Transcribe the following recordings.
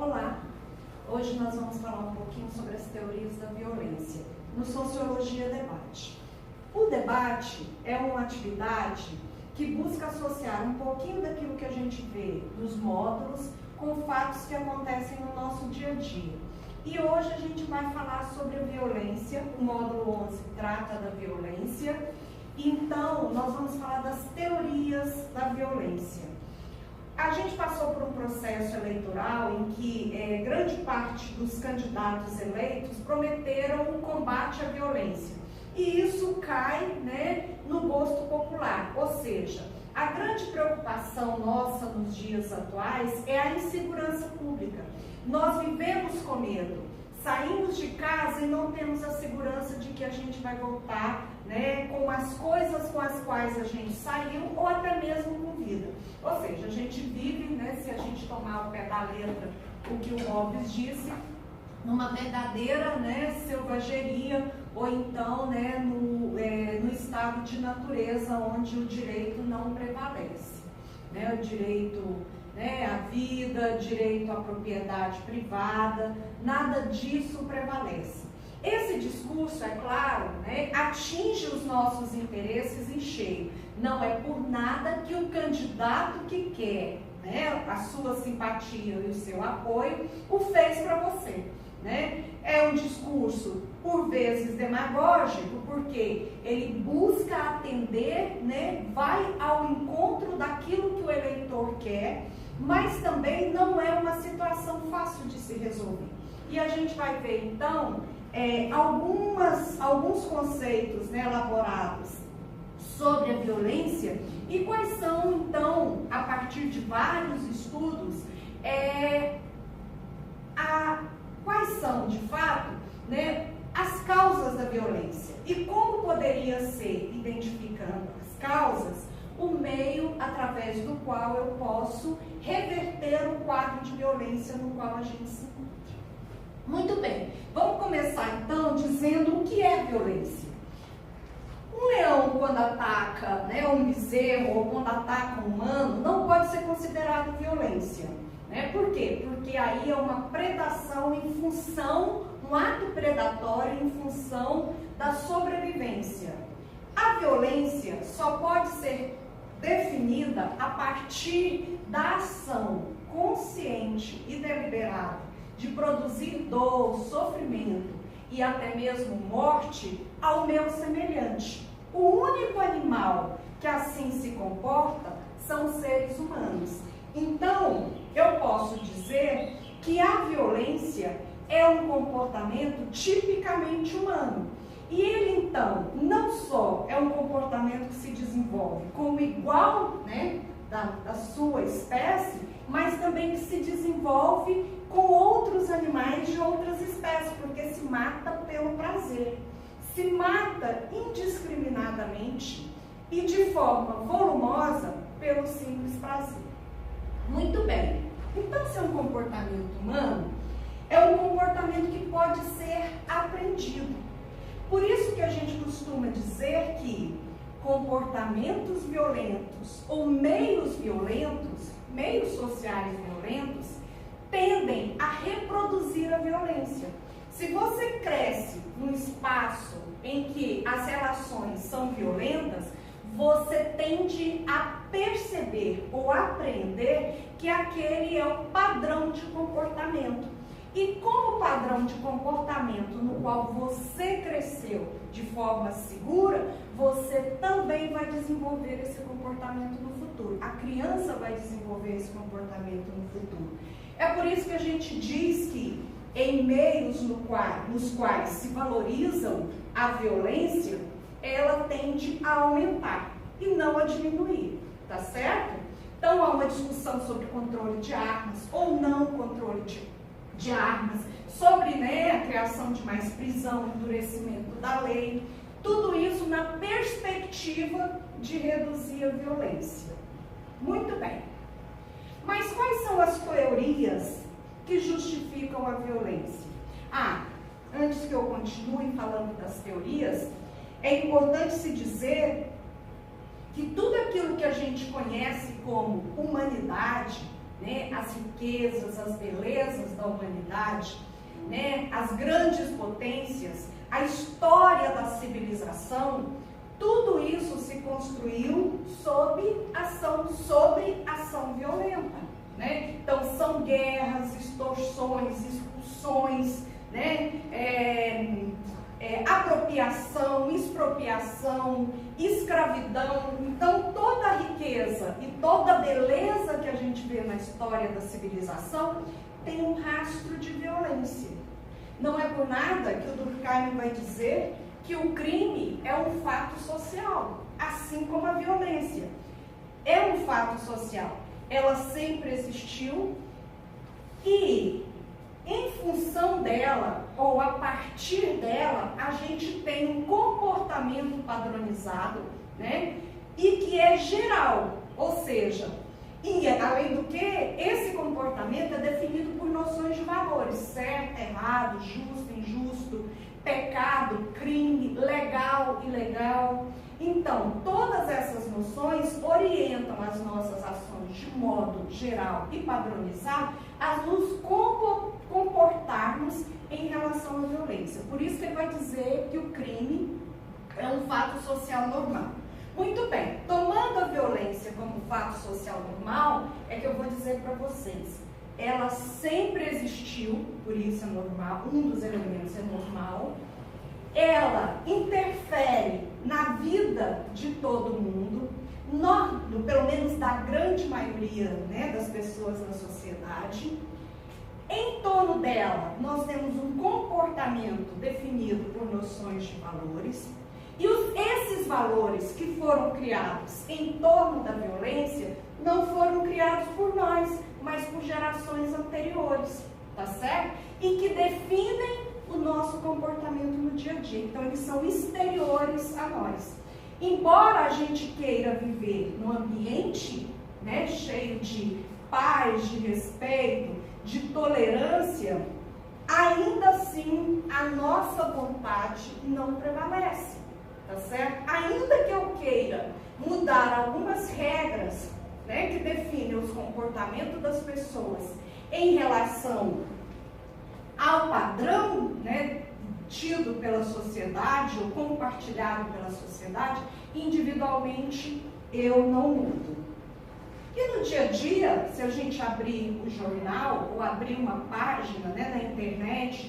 Olá! Hoje nós vamos falar um pouquinho sobre as teorias da violência no Sociologia Debate. O debate é uma atividade que busca associar um pouquinho daquilo que a gente vê nos módulos com fatos que acontecem no nosso dia a dia. E hoje a gente vai falar sobre a violência, o módulo 11 trata da violência, então nós vamos falar das teorias da violência. A gente passou por um processo eleitoral em que grande parte dos candidatos eleitos prometeram o combate à violência. E isso cai, no gosto popular, ou seja, a grande preocupação nossa nos dias atuais é a insegurança pública. Nós vivemos com medo, saímos de casa e não temos a segurança de que a gente vai voltar com as coisas com as quais a gente saiu ou até mesmo com vida. Ou seja, a gente vive, se a gente tomar ao pé da letra o que o Hobbes disse, numa verdadeira selvageria ou então no estado de natureza onde o direito não prevalece. O direito à vida, direito à propriedade privada, nada disso prevalece. Esse discurso, é claro, atinge os nossos interesses em cheio. Não é por nada que o candidato que quer a sua simpatia e o seu apoio o fez para você. É um discurso, por vezes, demagógico, porque ele busca atender, vai ao encontro daquilo que o eleitor quer, mas também não é uma situação fácil de se resolver. E a gente vai ver, então, alguns conceitos elaborados sobre a violência e quais são, então, a partir de vários estudos, quais são, de fato, as causas da violência e como poderia ser, identificando as causas, o meio através do qual eu posso reverter o quadro de violência no qual a gente se encontra. Muito bem, vamos começar então dizendo o que é violência. Um leão, quando ataca um bezerro ou quando ataca um humano, não pode ser considerado violência. Por quê? Porque aí é uma predação em função, um ato predatório em função da sobrevivência. A violência só pode ser definida a partir da ação consciente e deliberada de produzir dor, sofrimento e até mesmo morte ao meu semelhante. O único animal que assim se comporta são os seres humanos. Então, eu posso dizer que a violência é um comportamento tipicamente humano. E ele, então, não só é um comportamento que se desenvolve como igual da sua espécie, mas também que se desenvolve com outros animais de outras espécies, porque se mata pelo prazer. Se mata indiscriminadamente e de forma volumosa pelo simples prazer. Muito bem. Então, se é um comportamento humano, é um comportamento que pode ser aprendido. Por isso que a gente costuma dizer que comportamentos violentos ou meios violentos, meios sociais violentos, tendem a reproduzir a violência. Se você cresce num espaço em que as relações são violentas, você tende a perceber ou aprender que aquele é o padrão de comportamento. E como padrão de comportamento no qual você cresceu de forma segura, você também vai desenvolver esse comportamento no futuro. A criança vai desenvolver esse comportamento no futuro. É por isso que a gente diz que em meios nos quais se valorizam a violência, ela tende a aumentar e não a diminuir, tá certo? Então há uma discussão sobre controle de armas ou não controle de armas, sobre a criação de mais prisão, endurecimento da lei, tudo isso na perspectiva de reduzir a violência. Muito bem. Mas quais são as teorias que justificam a violência? Antes que eu continue falando das teorias, é importante se dizer que tudo aquilo que a gente conhece como humanidade, né, as riquezas, as belezas da humanidade, né, as grandes potências, a história da civilização, tudo isso se construiu sob ação violenta, né? Então são guerras, extorsões, expulsões, né? Apropriação, expropriação, escravidão. Então toda a riqueza e toda a beleza que a gente vê na história da civilização tem um rastro de violência. Não é por nada que o Durkheim vai dizer que o crime é um fato social, assim como a violência é um fato social. Ela sempre existiu e, em função dela, ou a partir dela, a gente tem um comportamento padronizado, né? E que é geral, ou seja, e além do que, esse comportamento é definido por noções de valores: certo, errado, justo, injusto, pecado, crime, legal, ilegal. Então, todas essas noções orientam as nossas ações de modo geral e padronizado a nos comportarmos em relação à violência. Por isso que ele vai dizer que o crime é um fato social normal. Muito bem, tomando a violência como fato social normal, é que eu vou dizer para vocês, ela sempre existiu, por isso é normal, um dos elementos é normal. Ela interfere na vida de todo mundo, pelo menos da grande maioria, né, das pessoas na sociedade. Em torno dela, nós temos um comportamento definido por noções de valores. E esses valores que foram criados em torno da violência não foram criados por nós, mas por gerações anteriores, tá certo? E que definem o nosso comportamento no dia a dia. Então, eles são exteriores a nós. Embora a gente queira viver num ambiente, né, cheio de paz, de respeito, de tolerância, ainda assim a nossa vontade não prevalece, tá certo? Ainda que eu queira mudar algumas regras, né, que definem os comportamentos das pessoas em relação ao padrão, né, tido pela sociedade ou compartilhado pela sociedade, individualmente eu não mudo. E no dia a dia, se a gente abrir o jornal ou abrir uma página, né, na internet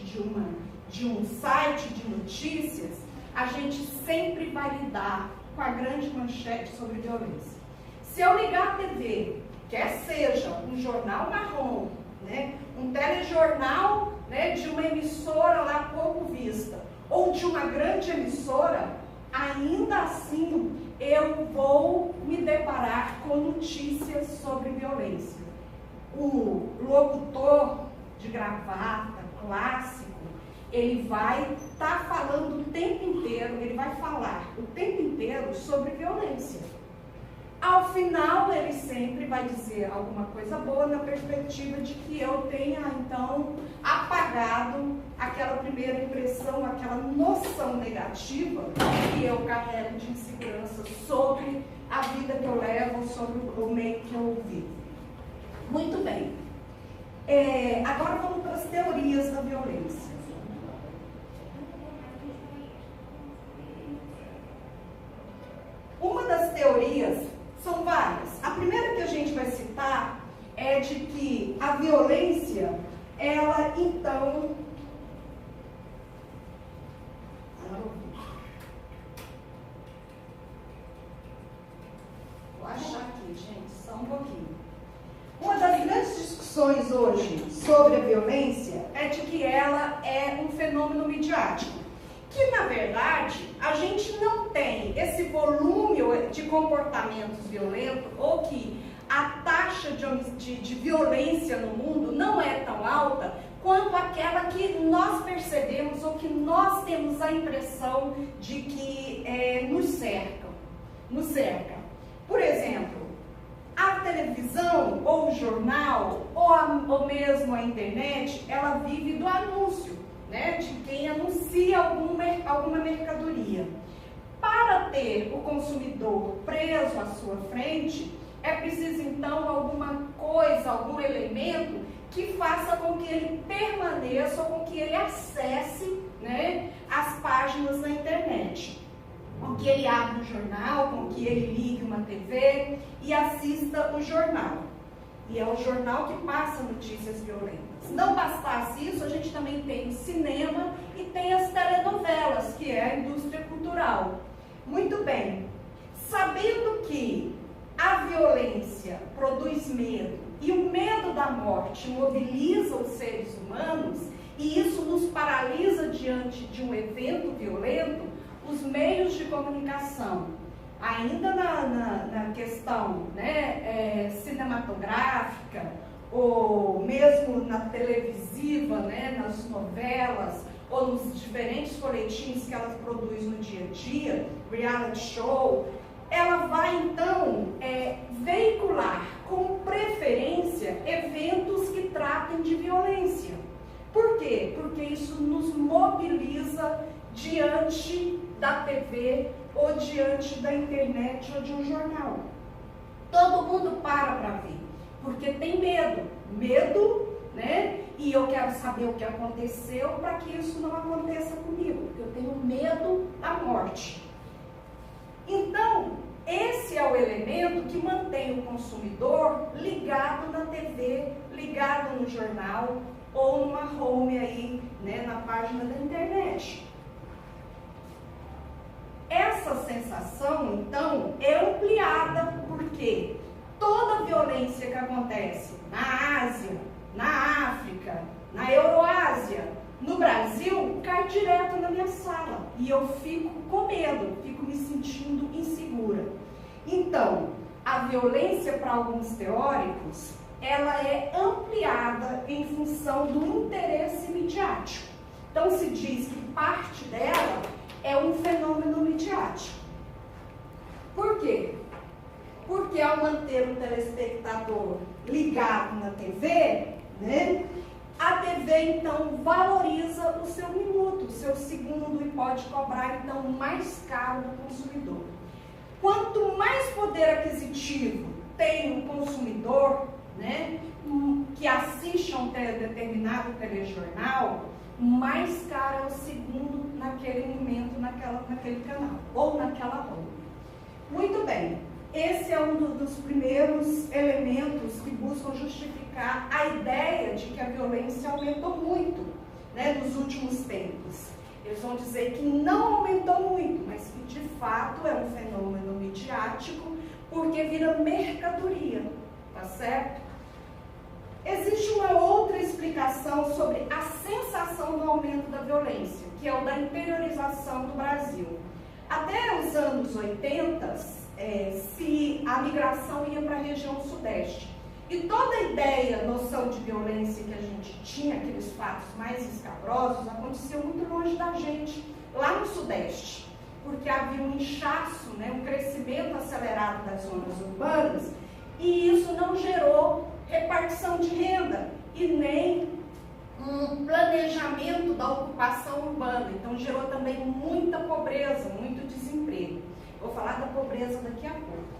de um site de notícias, a gente sempre vai lidar com a grande manchete sobre violência. Se eu ligar a TV, quer seja um jornal marrom, né, um telejornal, né, de uma emissora lá pouco vista, ou de uma grande emissora, ainda assim eu vou me deparar com notícias sobre violência. O locutor de gravata, clássico, ele vai estar falando o tempo inteiro, ele vai falar o tempo inteiro sobre violência. Ao final, ele sempre vai dizer alguma coisa boa na perspectiva de que eu tenha, então, apagado aquela primeira impressão, aquela noção negativa que eu carrego de insegurança sobre a vida que eu levo, sobre o meio que eu vivo. Muito bem. Agora vamos para as teorias da violência. Uma das teorias, são várias. A primeira que a gente vai citar é de que a violência, ela então... Vou achar aqui, gente, só um pouquinho. Uma das grandes discussões hoje sobre a violência é de que ela é um fenômeno midiático. Que, na verdade, a gente não tem esse volume de comportamentos violentos, ou que a taxa de violência no mundo não é tão alta quanto aquela que nós percebemos ou que nós temos a impressão de que nos cerca. Por exemplo, a televisão, ou o jornal, ou mesmo a internet, ela vive do anúncio, né, de quem anuncia alguma mercadoria. Para ter o consumidor preso à sua frente, É preciso, então, alguma coisa, algum elemento que faça com que ele permaneça ou com que ele acesse, né, as páginas na internet. Com que ele abra um jornal, com que ele ligue uma TV e assista o jornal. E é o jornal que passa notícias violentas. Não bastasse isso, a gente também tem o cinema e tem as telenovelas, que é a indústria cultural. Muito bem, sabendo que a violência produz medo e o medo da morte mobiliza os seres humanos e isso nos paralisa diante de um evento violento, os meios de comunicação, ainda na questão, né, cinematográfica, ou mesmo na televisiva, né, nas novelas, ou nos diferentes folhetins que elas produzem no dia a dia, reality show, ela vai então veicular com preferência eventos que tratem de violência. Por quê? Porque isso nos mobiliza diante da TV ou diante da internet ou de um jornal. Todo mundo para ver, porque tem medo, né? E eu quero saber o que aconteceu para que isso não aconteça comigo, porque eu tenho medo da morte. Então, esse é o elemento que mantém o consumidor ligado na TV, ligado no jornal ou numa home aí, né, na página da internet. Essa sensação, então, é ampliada porque toda violência que acontece na Ásia, na África, na Euroásia, no Brasil, cai direto na minha sala e eu fico com medo, fico me sentindo insegura. Então, a violência, para alguns teóricos, ela é ampliada em função do interesse midiático. Então, se diz que parte dela é um fenômeno midiático. Por quê? Porque ao manter o telespectador ligado na TV, né, a TV então valoriza o seu minuto, o seu segundo e pode cobrar então mais caro do consumidor. Quanto mais poder aquisitivo tem o consumidor, né, que assiste a um determinado telejornal, mais caro é o segundo naquele momento, naquele canal, ou naquela rua. Muito bem, esse é um dos primeiros elementos que buscam justificar a ideia de que a violência aumentou muito, né, nos últimos tempos. Eles vão dizer que não aumentou muito, mas que de fato é um fenômeno midiático, porque vira mercadoria, tá certo? Existe uma outra explicação sobre a sensação do aumento da violência, que é o da interiorização do Brasil. Até os anos 80, a migração ia para a região sudeste. E toda a ideia, noção de violência que a gente tinha, aqueles fatos mais escabrosos, aconteceu muito longe da gente, lá no sudeste. Porque havia um inchaço, né, um crescimento acelerado das zonas urbanas, e isso não gerou repartição de renda e nem um planejamento da ocupação urbana. Então gerou também muita pobreza, muito desemprego. Vou falar da pobreza daqui a pouco.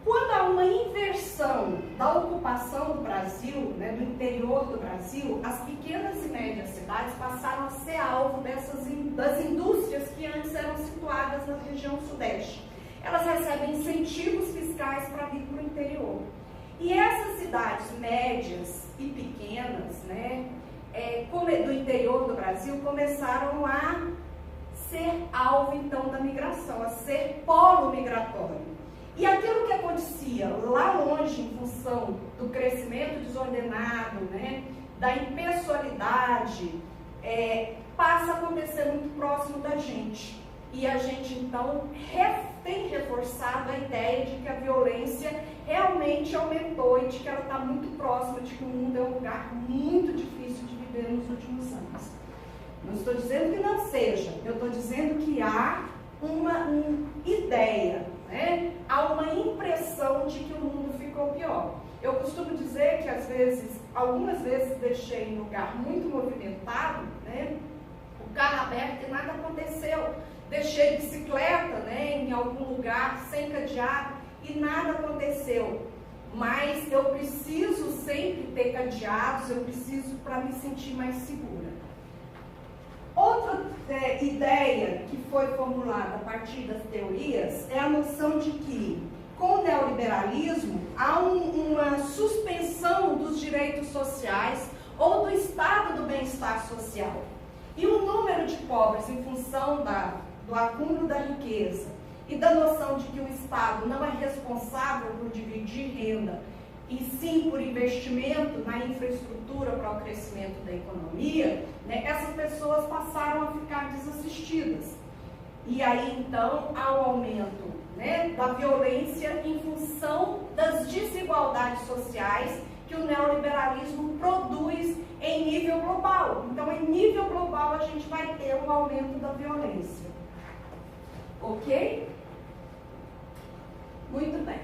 Quando há uma inversão da ocupação do Brasil, né, do interior do Brasil, as pequenas e médias cidades passaram a ser alvo das indústrias que antes eram situadas na região sudeste. Elas recebem incentivos fiscais para vir para o interior. E essas cidades médias e pequenas, né, do interior do Brasil, começaram a ser alvo, então, da migração, a ser polo migratório. E aquilo que acontecia lá longe, em função do crescimento desordenado, né, da impessoalidade, passa a acontecer muito próximo da gente. E a gente, então, tem reforçado a ideia de que a violência realmente aumentou e de que ela está muito próxima, de que o mundo é um lugar muito difícil de viver nos últimos anos. Não estou dizendo que não seja, eu estou dizendo que há uma ideia, né? Há uma impressão de que o mundo ficou pior. Eu costumo dizer que, às vezes, algumas vezes deixei em lugar muito movimentado, né, o carro aberto e nada aconteceu. Deixei bicicleta, né, em algum lugar sem cadeado e nada aconteceu. Mas eu preciso sempre ter cadeados, eu preciso para me sentir mais segura. Outra ideia que foi formulada a partir das teorias é a noção de que, com o neoliberalismo, há uma suspensão dos direitos sociais ou do estado do bem-estar social. E o número de pobres, em função do acúmulo da riqueza e da noção de que o Estado não é responsável por dividir renda, e sim por investimento na infraestrutura para o crescimento da economia, né, essas pessoas passaram a ficar desassistidas. E aí, então, há um aumento, né, da violência em função das desigualdades sociais que o neoliberalismo produz em nível global. Então, em nível global, a gente vai ter um aumento da violência. Ok? Muito bem.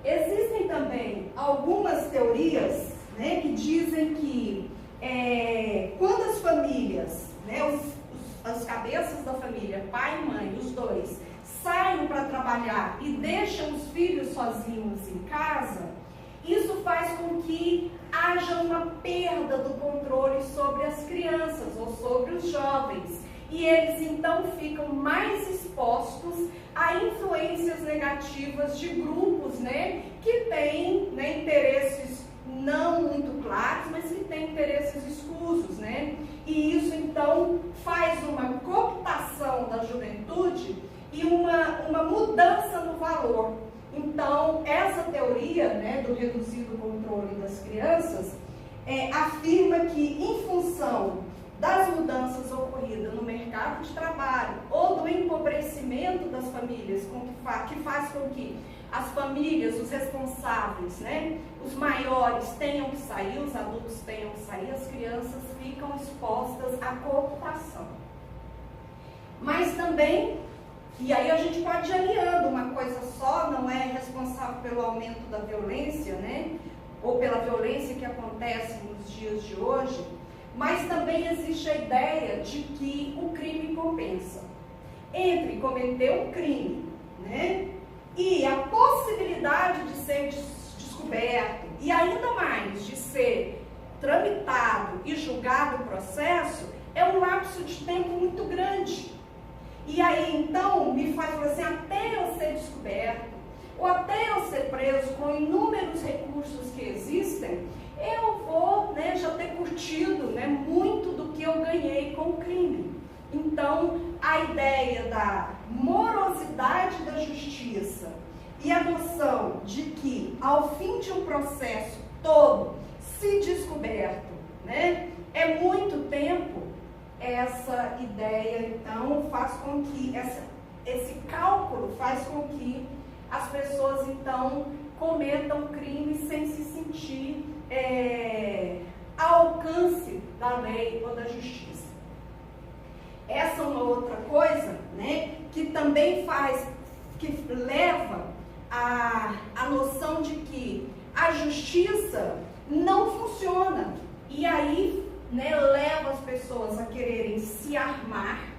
Existem também algumas teorias, né, que dizem que quando as famílias, né, as cabeças da família, pai e mãe, os dois, saem para trabalhar e deixam os filhos sozinhos em casa, isso faz com que haja uma perda do controle sobre as crianças ou sobre os jovens. E eles então ficam mais expostos a influências negativas de grupos, né, que têm, né, interesses não muito claros, mas que têm interesses escusos, né? E isso então faz uma cooptação da juventude e uma mudança no valor. Então, essa teoria, né, do reduzido controle das crianças afirma que, em função das mudanças ocorridas no mercado de trabalho ou do empobrecimento das famílias, que faz com que as famílias, os responsáveis, né, os maiores tenham que sair, os adultos tenham que sair, as crianças ficam expostas à cooptação. Mas também, e aí a gente pode ir aliando, uma coisa só não é responsável pelo aumento da violência, né, ou pela violência que acontece nos dias de hoje, mas também existe a ideia de que o crime compensa. Entre cometer um crime, né, e a possibilidade de ser descoberto, e ainda mais de ser tramitado e julgado o processo, é um lapso de tempo muito grande. E aí, então, me faz falar assim, até eu ser descoberto, ou até eu ser preso com inúmeros recursos que existem, eu vou, né, já ter curtido, né, muito do que eu ganhei com o crime. Então, a ideia da morosidade da justiça e a noção de que, ao fim de um processo todo, se descoberto, né, é muito tempo, essa ideia, então, faz com que, esse cálculo faz com que as pessoas, então, cometam crimes sem se sentir ao alcance da lei ou da justiça. Essa é uma outra coisa, né, que também que leva a noção de que a justiça não funciona. E aí, né, leva as pessoas a quererem se armar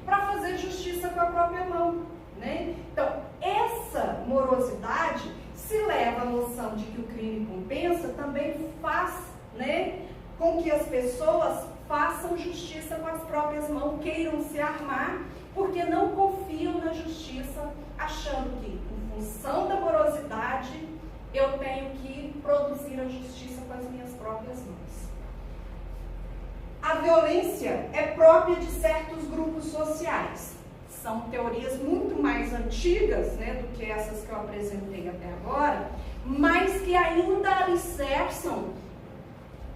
para fazer justiça com a própria mão, né? Então, essa morosidade, se leva à noção de que o crime compensa, também faz, né, com que as pessoas façam justiça com as próprias mãos, queiram se armar, porque não confiam na justiça, achando que, em função da morosidade, eu tenho que produzir a justiça com as minhas próprias mãos. A violência é própria de certos grupos sociais. São teorias muito mais antigas, né, do que essas que eu apresentei até agora, mas que ainda alicerçam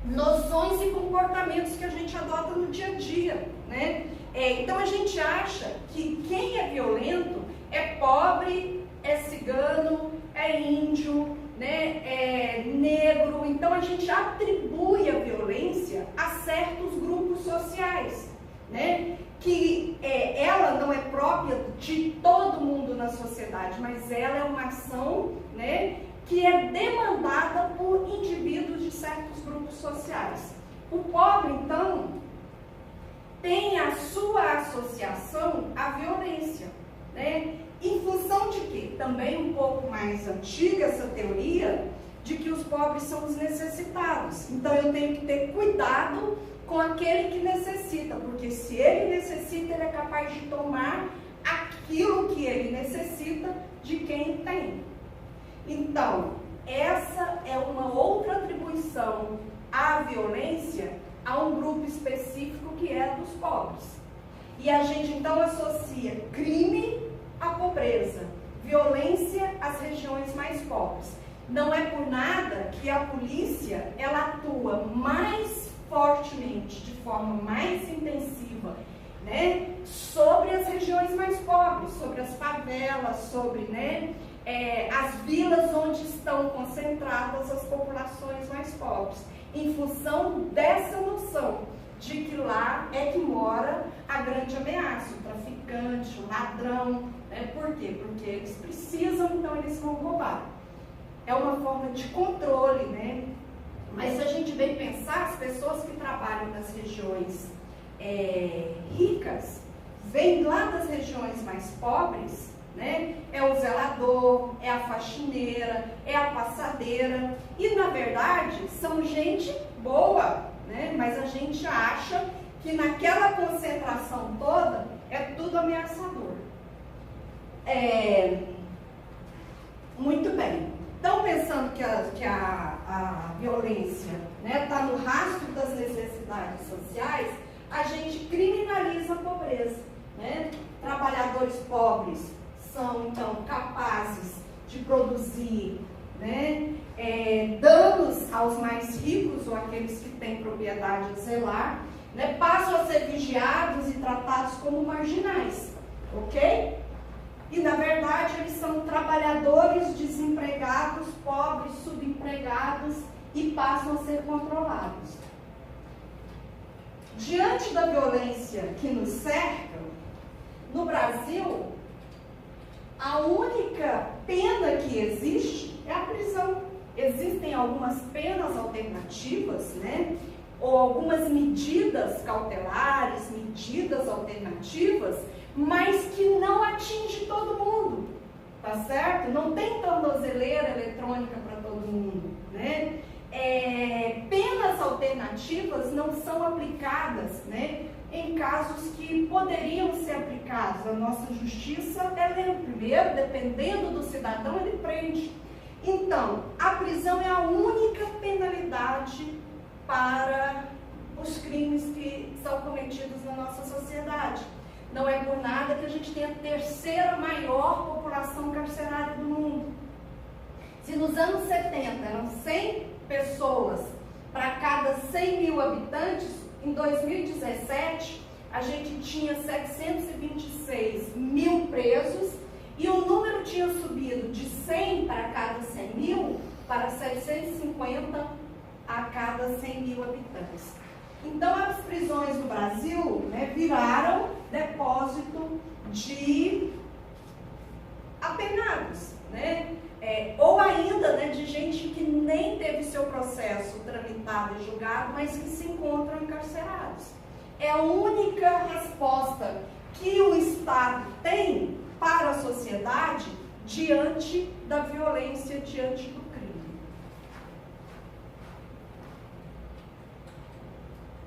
noções e comportamentos que a gente adota no dia a dia, né? Então a gente acha que quem é violento é pobre, é cigano, é índio, né, é negro. Então a gente atribui a violência a certos grupos sociais, né? Que ela não é própria de todo mundo na sociedade, mas ela é uma ação, né, que é demandada por indivíduos de certos grupos sociais. O pobre, então, tem a sua associação à violência, né? Em função pobres são os necessitados. Então eu tenho que ter cuidado com aquele que necessita, porque se ele necessita, ele é capaz de tomar aquilo que ele necessita de quem tem. Então, essa é uma outra atribuição à violência a um grupo específico que é dos pobres. E a gente então associa crime à pobreza, violência às regiões mais pobres. Não é por nada que a polícia ela atua mais fortemente, de forma mais intensiva, né, sobre as regiões mais pobres, sobre as favelas, sobre, né, as vilas onde estão concentradas as populações mais pobres, em função dessa noção de que lá é que mora a grande ameaça, o traficante, o ladrão, né? Por quê? Porque eles precisam, então eles vão roubar. É uma forma de controle, né? Mas se a gente bem pensar, as pessoas que trabalham nas regiões ricas, vêm lá das regiões mais pobres, né? É o zelador, é a faxineira, é a passadeira, e na verdade são gente boa, né? Mas a gente acha que naquela concentração toda é tudo ameaçador. Muito bem. Então, pensando que a violência está no rastro das necessidades sociais, a gente criminaliza a pobreza, né? Trabalhadores pobres são, então, capazes de produzir, né, danos aos mais ricos ou àqueles que têm propriedade a zelar, né, passam a ser vigiados e tratados como marginais, ok? E, na verdade, eles são trabalhadores desempregados, pobres, subempregados e passam a ser controlados. Diante da violência que nos cerca, no Brasil, a única pena que existe é a prisão. Existem algumas penas alternativas, né? Ou algumas medidas cautelares, medidas alternativas, mas que não atinge todo mundo, tá certo? Não tem tornozeleira eletrônica para todo mundo, né? Penas alternativas não são aplicadas, né, em casos que poderiam ser aplicados. A nossa justiça, primeiro, dependendo do cidadão, ele prende. Então, a prisão é a única penalidade para os crimes que são cometidos na nossa sociedade. Não é por nada que a gente tem a terceira maior população carcerária do mundo. Se nos anos 70 eram 100 pessoas para cada 100 mil habitantes, em 2017 a gente tinha 726 mil presos e o número tinha subido de 100 para cada 100 mil para 750 a cada 100 mil habitantes. Então, as prisões no Brasil, né, viraram depósito de apenados, né? Ou ainda, né, de gente que nem teve seu processo tramitado e julgado, mas que se encontram encarcerados. É a única resposta que o Estado tem para a sociedade diante da violência, diante do crime.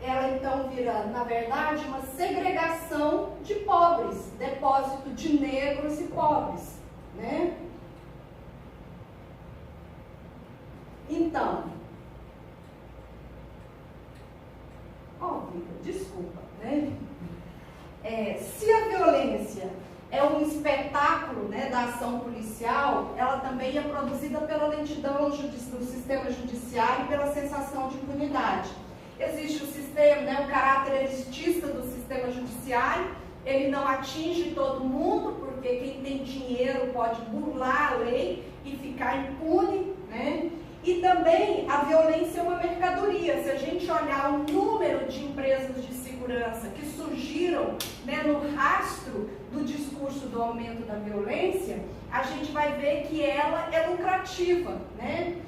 Ela então vira, na verdade, uma segregação de pobres, depósito de negros e pobres, né? Então, desculpa, né? Se a violência é um espetáculo, né, da ação policial, ela também é produzida pela lentidão do sistema judiciário e pela sensação de impunidade. Existe o sistema, né, o caráter elitista do sistema judiciário, ele não atinge todo mundo, porque quem tem dinheiro pode burlar a lei e ficar impune, né? E também a violência é uma mercadoria. Se a gente olhar o número de empresas de segurança que surgiram, né, no rastro do discurso do aumento da violência, a gente vai ver que ela é lucrativa, né?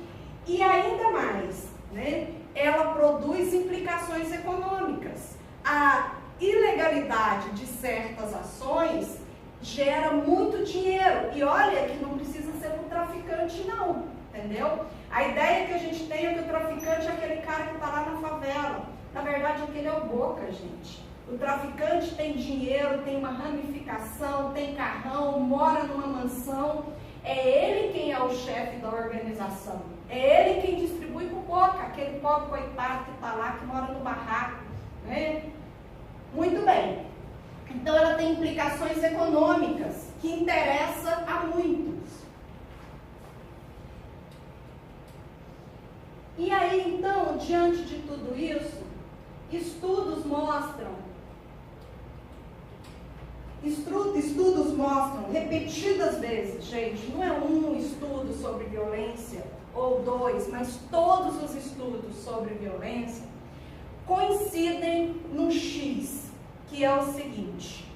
E ainda mais, né, ela produz implicações econômicas. A ilegalidade de certas ações gera muito dinheiro. E olha que não precisa ser um traficante, não. Entendeu? A ideia que a gente tem é que o traficante é aquele cara que está lá na favela. Na verdade, aquele é o Boca, gente. O traficante tem dinheiro, tem uma ramificação, tem carrão, mora numa mansão. É ele quem é o chefe da organização. É ele quem distribui para o Boca, aquele pobre coitado que está lá, que mora no barraco. Né? Muito bem. Então, ela tem implicações econômicas que interessam a muitos. E aí, então, diante de tudo isso, estudos mostram repetidas vezes, gente, não é um estudo sobre violência ou dois, mas todos os estudos sobre violência coincidem num X, que é o seguinte: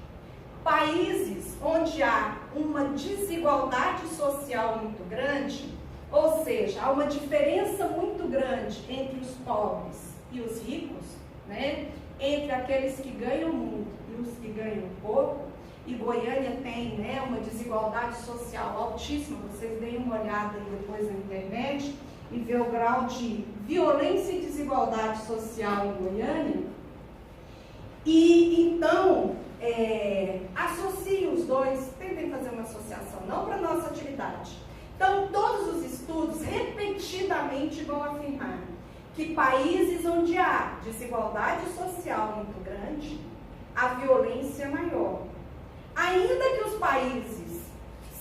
países onde há uma desigualdade social muito grande, ou seja, há uma diferença muito grande entre os pobres e os ricos, né? Entre aqueles que ganham muito e os que ganham pouco, e Goiânia tem, né, uma desigualdade social altíssima. Vocês deem uma olhada aí depois na internet e vê o grau de violência e desigualdade social em Goiânia. E então, associe os dois, tentem fazer uma associação, não para a nossa atividade. Então, todos os estudos repetidamente vão afirmar que países onde há desigualdade social muito grande, a violência é maior. Ainda que os países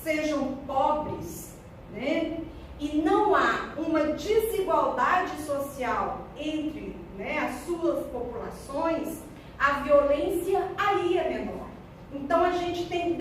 sejam pobres, né, e não há uma desigualdade social entre, né, as suas populações, a violência aí é menor. Então, a gente tem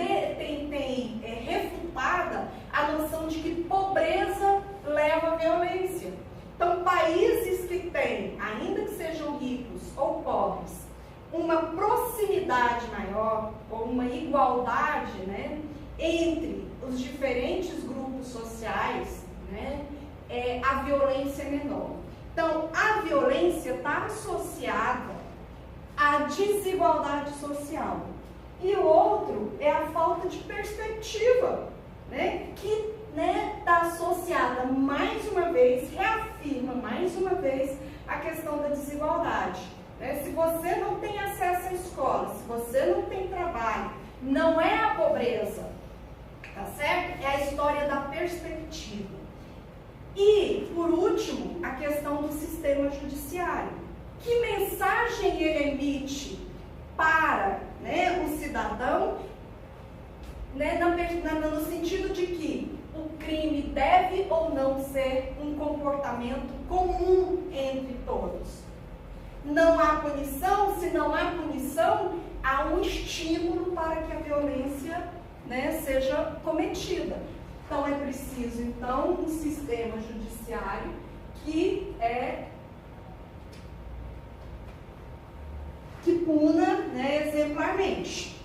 refutada a noção de que pobreza leva à violência. Então, países que têm, ainda que sejam ricos ou pobres, uma proximidade maior, ou uma igualdade, né, entre os diferentes grupos sociais, né, a violência é menor. Então, a violência está associada à desigualdade social. E o outro é a falta de perspectiva, né, que está associada, mais uma vez, reafirma mais uma vez a questão da desigualdade. Né? Se você não tem acesso à escola, se você não tem trabalho, não é a pobreza, tá certo? É a história da perspectiva. E, por último, a questão do sistema judiciário. Que mensagem ele emite para, né, o cidadão, né, no sentido de que o crime deve ou não ser um comportamento comum entre todos. Não há punição, se não há punição, há um estímulo para que a violência, né, seja cometida. Então é preciso, então, um sistema judiciário que puna, né, exemplarmente.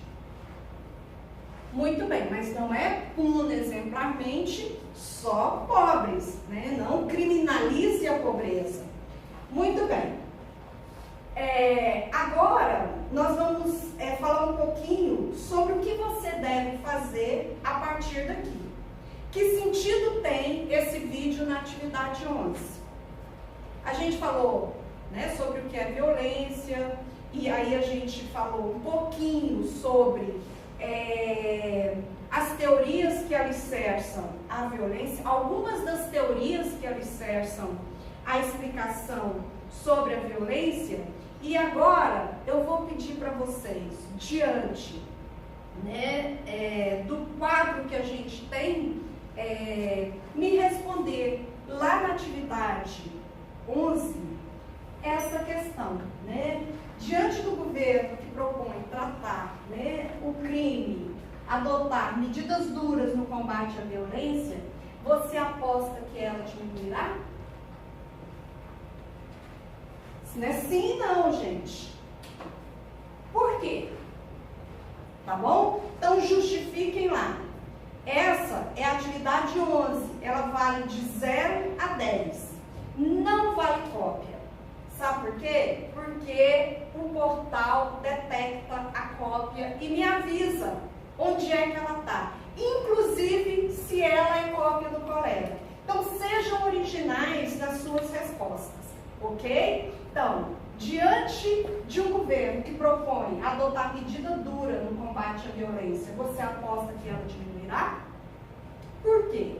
Muito bem, mas não é puna exemplarmente só pobres, né? Não criminalize a pobreza. Muito bem. Agora, nós vamos falar um pouquinho sobre o que você deve fazer a partir daqui. Que sentido tem esse vídeo na atividade 11? A gente falou, né, sobre o que é violência, e aí a gente falou um pouquinho sobre as teorias que alicerçam a violência, algumas das teorias que alicerçam a explicação sobre a violência. E agora eu vou pedir para vocês, diante, né, do quadro que a gente tem, me responder lá na atividade 11 essa questão, né? Diante do governo que propõe tratar, né, o crime, adotar medidas duras no combate à violência, você aposta que ela diminuirá? Não é sim, não, gente. Por quê? Tá bom? Então, justifiquem lá. Essa é a atividade 11. Ela vale de 0 a 10. Não vale cópia. Sabe por quê? Porque o portal detecta a cópia e me avisa onde é que ela está. Inclusive, se ela é cópia do colega. Então, sejam originais nas suas respostas, ok? Então, diante de um governo que propõe adotar medida dura no combate à violência, você aposta que ela diminuirá? Por quê?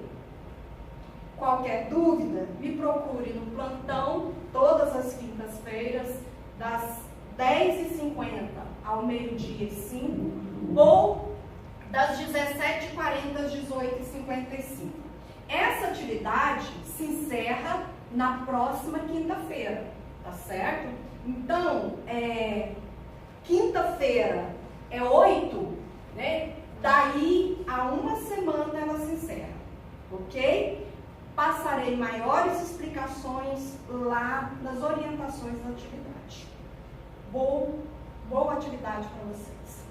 Qualquer dúvida, me procure no plantão, todas as quintas-feiras, das 10h50 ao meio-dia e 5, ou das 17h40 às 18h55. Essa atividade se encerra na próxima quinta-feira, tá certo? Então, quinta-feira é 8, né? Daí a uma semana ela se encerra, ok? Passarei maiores explicações lá nas orientações da atividade. Boa atividade para vocês.